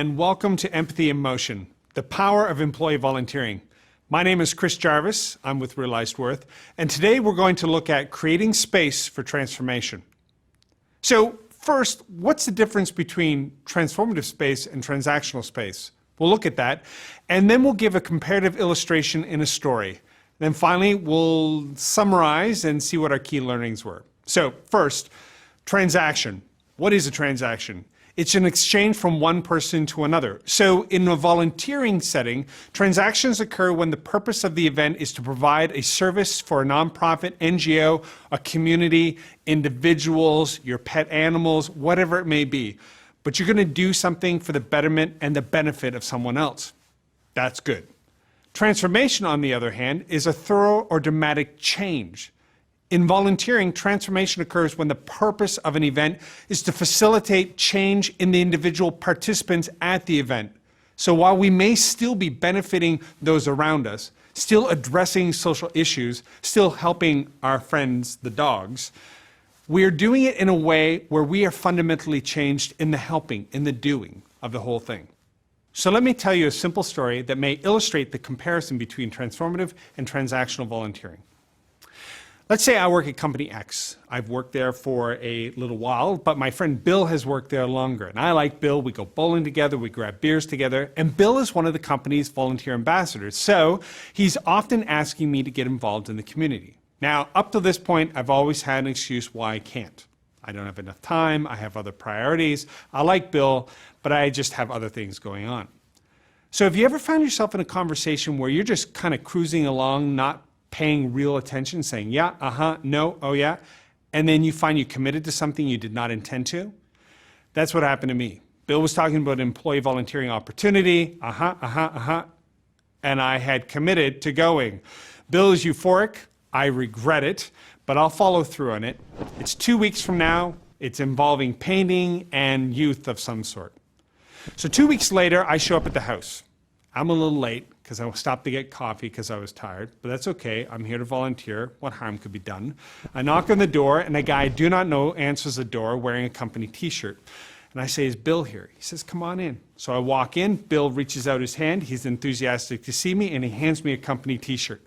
and welcome to Empathy in Motion, the power of employee volunteering. My name is Chris Jarvis, I'm with Realized Worth, and today we're going to look at creating space for transformation. So first, what's the difference between transformative space and transactional space? We'll look at that, and then we'll give a comparative illustration in a story. Then finally, we'll summarize and see what our key learnings were. So first, transaction. What is a transaction? It's an exchange from one person to another. So in a volunteering setting, transactions occur when the purpose of the event is to provide a service for a nonprofit, NGO, a community, individuals, your pet animals, whatever it may be. But you're going to do something for the betterment and the benefit of someone else. That's good. Transformation, on the other hand, is a thorough or dramatic change. In volunteering, transformation occurs when the purpose of an event is to facilitate change in the individual participants at the event. So while we may still be benefiting those around us, still addressing social issues, still helping our friends, the dogs, we are doing it in a way where we are fundamentally changed in the helping, in the doing of the whole thing. So let me tell you a simple story that may illustrate the comparison between transformative and transactional volunteering. Let's say I work at company X. I've worked there for a little while, but my friend Bill has worked there longer. And I like Bill. We go bowling together, we grab beers together, and Bill is one of the company's volunteer ambassadors. So he's often asking me to get involved in the community. Now, up to this point, I've always had an excuse why I can't. I don't have enough time, I have other priorities. I like Bill, but I just have other things going on. So have you ever found yourself in a conversation where you're just kind of cruising along, not paying real attention, saying, yeah, no, oh yeah, and then you find you committed to something you did not intend to? That's what happened to me. Bill was talking about an employee volunteering opportunity, and I had committed to going. Bill is euphoric, I regret it, but I'll follow through on it. It's 2 weeks from now, it's involving painting and youth of some sort. So 2 weeks later, I show up at the house. I'm a little late because I stopped to get coffee because I was tired, but that's okay. I'm here to volunteer. What harm could be done? I knock on the door, and a guy I do not know answers the door wearing a company t-shirt. And I say, is Bill here? He says, come on in. So I walk in. Bill reaches out his hand. He's enthusiastic to see me, and he hands me a company t-shirt.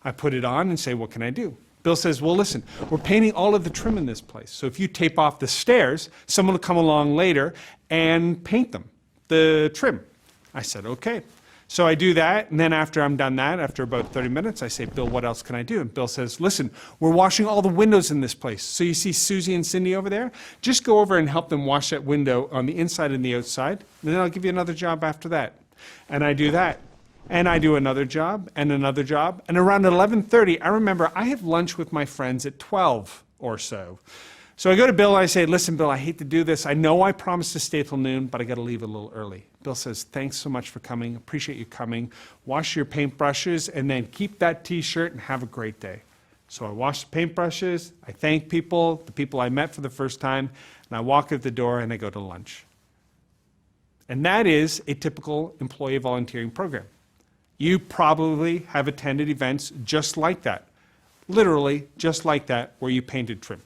I put it on and say, what can I do? Bill says, well, listen, we're painting all of the trim in this place. So if you tape off the stairs, someone will come along later and paint them, the trim. I said, okay. So I do that, and then after I'm done that, after about 30 minutes, I say, Bill, what else can I do? And Bill says, listen, we're washing all the windows in this place. So you see Susie and Cindy over there? Just go over and help them wash that window on the inside and the outside, and then I'll give you another job after that. And I do that. And I do another job, and another job. And around 11:30, I remember I have lunch with my friends at 12 or so. So I go to Bill and I say, listen, Bill, I hate to do this. I know I promised to stay till noon, but I got to leave a little early. Bill says, thanks so much for coming. Appreciate you coming. Wash your paintbrushes and then keep that t-shirt and have a great day. So I wash the paintbrushes. I thank people, the people I met for the first time, and I walk out the door and I go to lunch. And that is a typical employee volunteering program. You probably have attended events just like that, literally just like that, where you painted trim.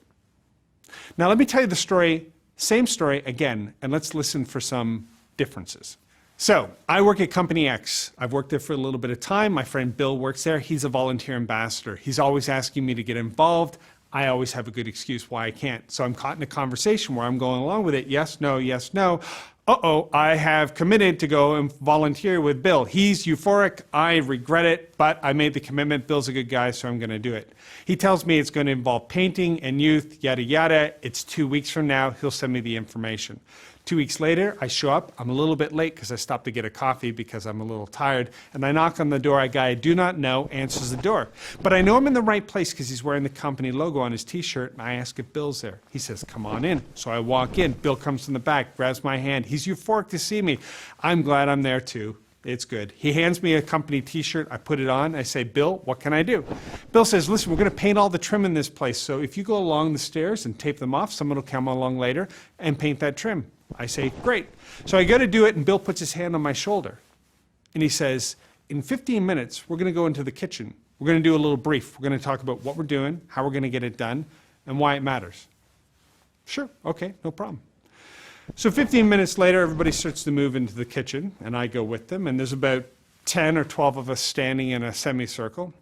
Now let me tell you the story, same story again, and let's listen for some differences. So I work at Company X. I've worked there for a little bit of time. My friend Bill works there. He's a volunteer ambassador. He's always asking me to get involved. I always have a good excuse why I can't. So I'm caught in a conversation where I'm going along with it. Yes, no, yes, no. Uh-oh, I have committed to go and volunteer with Bill. He's euphoric, I regret it, but I made the commitment. Bill's a good guy, so I'm gonna do it. He tells me it's gonna involve painting and youth, yada, yada. It's 2 weeks from now, he'll send me the information. 2 weeks later, I show up. I'm a little bit late because I stopped to get a coffee because I'm a little tired. And I knock on the door. A guy I do not know answers the door. But I know I'm in the right place because he's wearing the company logo on his t-shirt. And I ask if Bill's there. He says, come on in. So I walk in. Bill comes from the back, grabs my hand. He's euphoric to see me. I'm glad I'm there too. It's good. He hands me a company t-shirt. I put it on. I say, Bill, what can I do? Bill says, listen, we're going to paint all the trim in this place. So if you go along the stairs and tape them off, someone will come along later and paint that trim. I say, great. So I go to do it, and Bill puts his hand on my shoulder. And he says, in 15 minutes, we're going to go into the kitchen. We're going to do a little brief. We're going to talk about what we're doing, how we're going to get it done, and why it matters. Sure, okay, no problem. So 15 minutes later, everybody starts to move into the kitchen, and I go with them, and there's about 10 or 12 of us standing in a semicircle.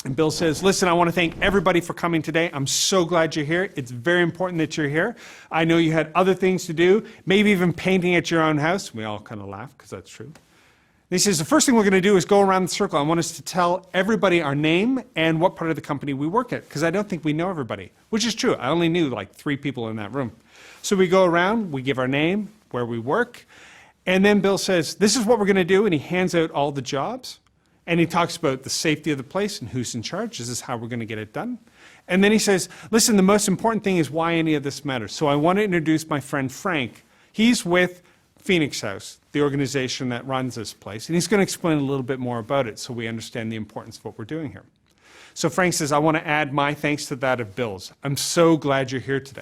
And Bill says, listen, I want to thank everybody for coming today. I'm so glad you're here. It's very important that you're here. I know you had other things to do, maybe even painting at your own house. We all kind of laugh because that's true. And he says, the first thing we're going to do is go around the circle. I want us to tell everybody our name and what part of the company we work at, because I don't think we know everybody, which is true. I only knew like 3 people in that room. So we go around, we give our name, where we work, and then Bill says, this is what we're going to do, and he hands out all the jobs. And he talks about the safety of the place and who's in charge. This is how we're going to get it done. And then he says, listen, the most important thing is why any of this matters. So I want to introduce my friend Frank. He's with Phoenix House, the organization that runs this place. And he's going to explain a little bit more about it so we understand the importance of what we're doing here. So Frank says, I want to add my thanks to that of Bill's. I'm so glad you're here today.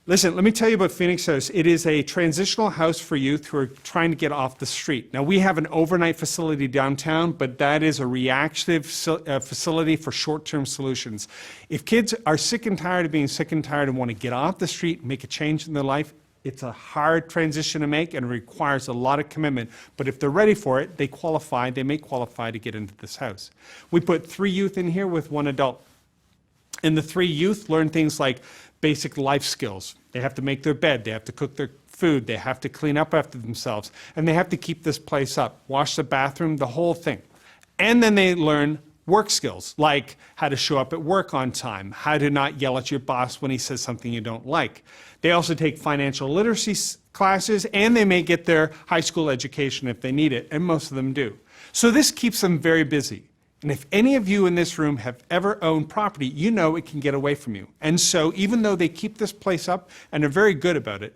Listen, let me tell you about Phoenix House. It is a transitional house for youth who are trying to get off the street. Now, we have an overnight facility downtown, but that is a reactive facility for short-term solutions. If kids are sick and tired of being sick and tired and want to get off the street and make a change in their life, it's a hard transition to make and requires a lot of commitment. But if they're ready for it, they may qualify to get into this house. We put 3 youth in here with 1 adult. And the 3 youth learn things like basic life skills. They have to make their bed, they have to cook their food, they have to clean up after themselves, and they have to keep this place up, wash the bathroom, the whole thing. And then they learn work skills, like how to show up at work on time, how to not yell at your boss when he says something you don't like. They also take financial literacy classes, and they may get their high school education if they need it, and most of them do. So this keeps them very busy. And if any of you in this room have ever owned property, you know it can get away from you. And so even though they keep this place up and are very good about it,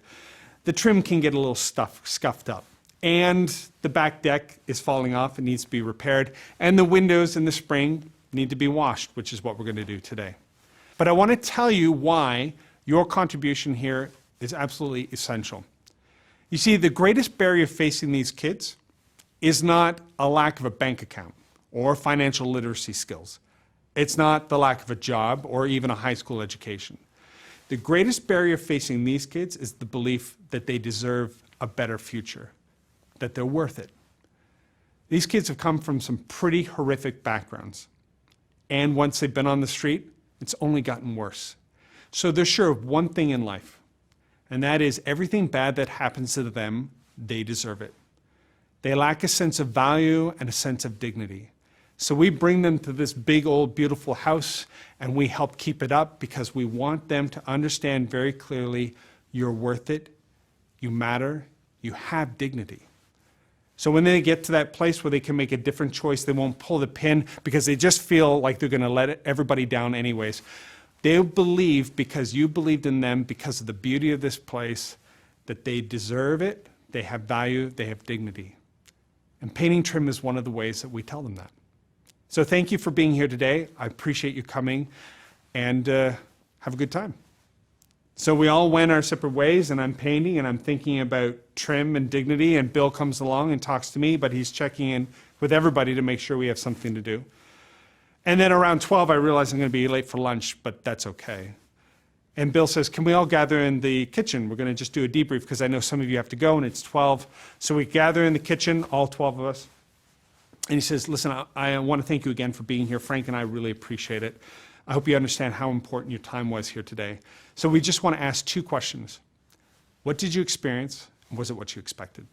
the trim can get a little scuffed up. And the back deck is falling off and needs to be repaired. And the windows in the spring need to be washed, which is what we're going to do today. But I want to tell you why your contribution here is absolutely essential. You see, the greatest barrier facing these kids is not a lack of a bank account or financial literacy skills. It's not the lack of a job or even a high school education. The greatest barrier facing these kids is the belief that they deserve a better future, that they're worth it. These kids have come from some pretty horrific backgrounds. And once they've been on the street, it's only gotten worse. So they're sure of one thing in life, and that is everything bad that happens to them, they deserve it. They lack a sense of value and a sense of dignity. So we bring them to this big, old, beautiful house, and we help keep it up because we want them to understand very clearly, you're worth it, you matter, you have dignity. So when they get to that place where they can make a different choice, they won't pull the pin because they just feel like they're going to let everybody down anyways. They'll believe, because you believed in them, because of the beauty of this place, that they deserve it, they have value, they have dignity. And painting trim is one of the ways that we tell them that. So thank you for being here today. I appreciate you coming, and have a good time. So we all went our separate ways, and I'm painting, and I'm thinking about trim and dignity, and Bill comes along and talks to me, but he's checking in with everybody to make sure we have something to do. And then around 12, I realize I'm going to be late for lunch, but that's okay. And Bill says, can we all gather in the kitchen? We're going to just do a debrief because I know some of you have to go, and it's 12. So we gather in the kitchen, all 12 of us. And he says, listen, I want to thank you again for being here. Frank and I really appreciate it. I hope you understand how important your time was here today. So we just want to ask 2 questions. What did you experience, and was it what you expected?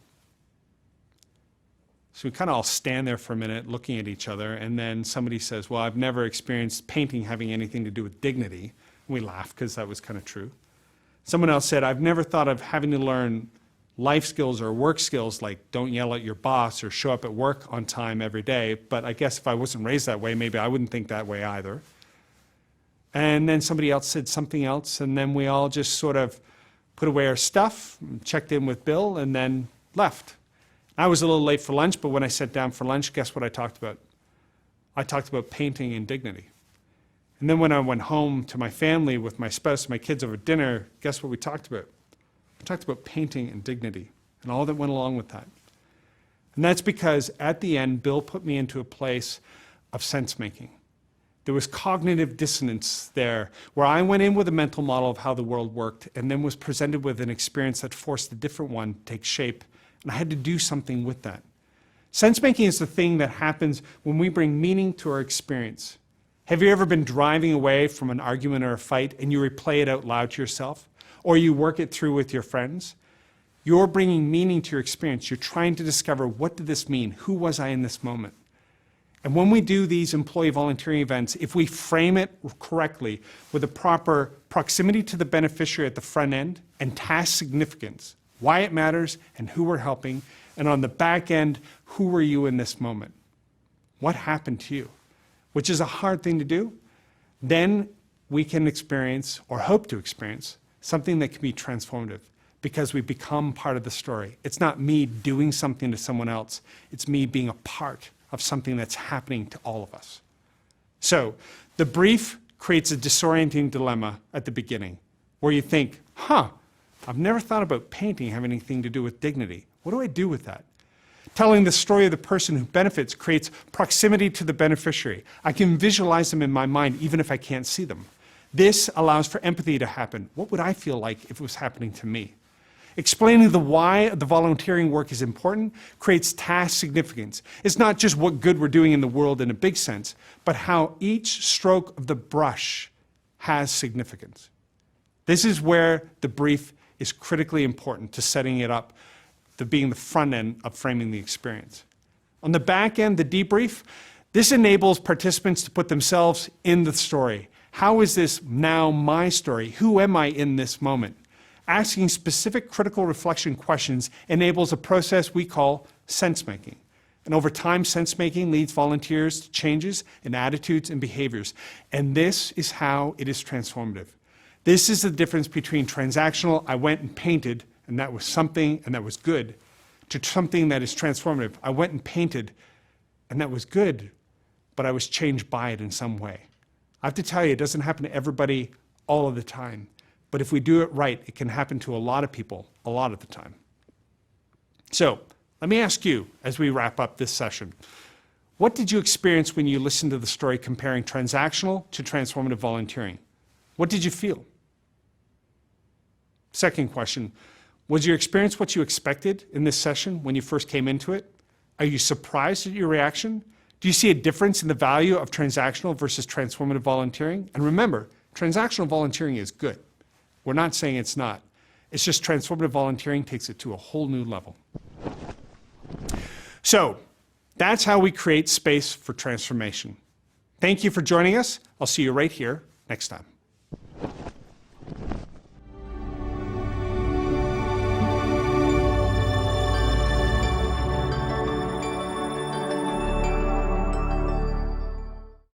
So we kind of all stand there for a minute looking at each other, and then somebody says, well, I've never experienced painting having anything to do with dignity. And we laugh because that was kind of true. Someone else said, I've never thought of having to learn life skills or work skills like don't yell at your boss or show up at work on time every day, but I guess if I wasn't raised that way, maybe I wouldn't think that way either. And then somebody else said something else, and then we all just sort of put away our stuff, checked in with Bill, and then left. I was a little late for lunch, but when I sat down for lunch, guess what I talked about? I talked about painting and dignity. And then when I went home to my family with my spouse and my kids over dinner, guess what we talked about? We talked about painting and dignity and all that went along with that. And that's because at the end, Bill put me into a place of sense making. There was cognitive dissonance there, where I went in with a mental model of how the world worked and then was presented with an experience that forced a different one to take shape, and I had to do something with that. Sense-making is the thing that happens when we bring meaning to our experience. Have you ever been driving away from an argument or a fight and you replay it out loud to yourself? Or you work it through with your friends? You're bringing meaning to your experience. You're trying to discover, what did this mean? Who was I in this moment? And when we do these employee volunteering events, if we frame it correctly with a proper proximity to the beneficiary at the front end and task significance, why it matters and who we're helping, and on the back end, who were you in this moment? What happened to you? Which is a hard thing to do. Then we can experience, or hope to experience, something that can be transformative because we become part of the story. It's not me doing something to someone else. It's me being a part of something that's happening to all of us. So the brief creates a disorienting dilemma at the beginning where you think, I've never thought about painting having anything to do with dignity. What do I do with that? Telling the story of the person who benefits creates proximity to the beneficiary. I can visualize them in my mind even if I can't see them. This allows for empathy to happen. What would I feel like if it was happening to me? Explaining the why the volunteering work is important creates task significance. It's not just what good we're doing in the world in a big sense, but how each stroke of the brush has significance. This is where the brief is critically important to setting it up, to being the front end of framing the experience. On the back end, the debrief, this enables participants to put themselves in the story. How is this now my story? Who am I in this moment? Asking specific critical reflection questions enables a process we call sense-making. And over time, sense-making leads volunteers to changes in attitudes and behaviors. And this is how it is transformative. This is the difference between transactional, I went and painted, and that was something, and that was good, to something that is transformative. I went and painted, and that was good, but I was changed by it in some way. I have to tell you, it doesn't happen to everybody all of the time. But if we do it right, it can happen to a lot of people a lot of the time. So let me ask you, as we wrap up this session, what did you experience when you listened to the story comparing transactional to transformative volunteering? What did you feel? Second question, was your experience what you expected in this session when you first came into it? Are you surprised at your reaction? Do you see a difference in the value of transactional versus transformative volunteering? And remember, transactional volunteering is good. We're not saying it's not. It's just transformative volunteering takes it to a whole new level. So that's how we create space for transformation. Thank you for joining us. I'll see you right here next time.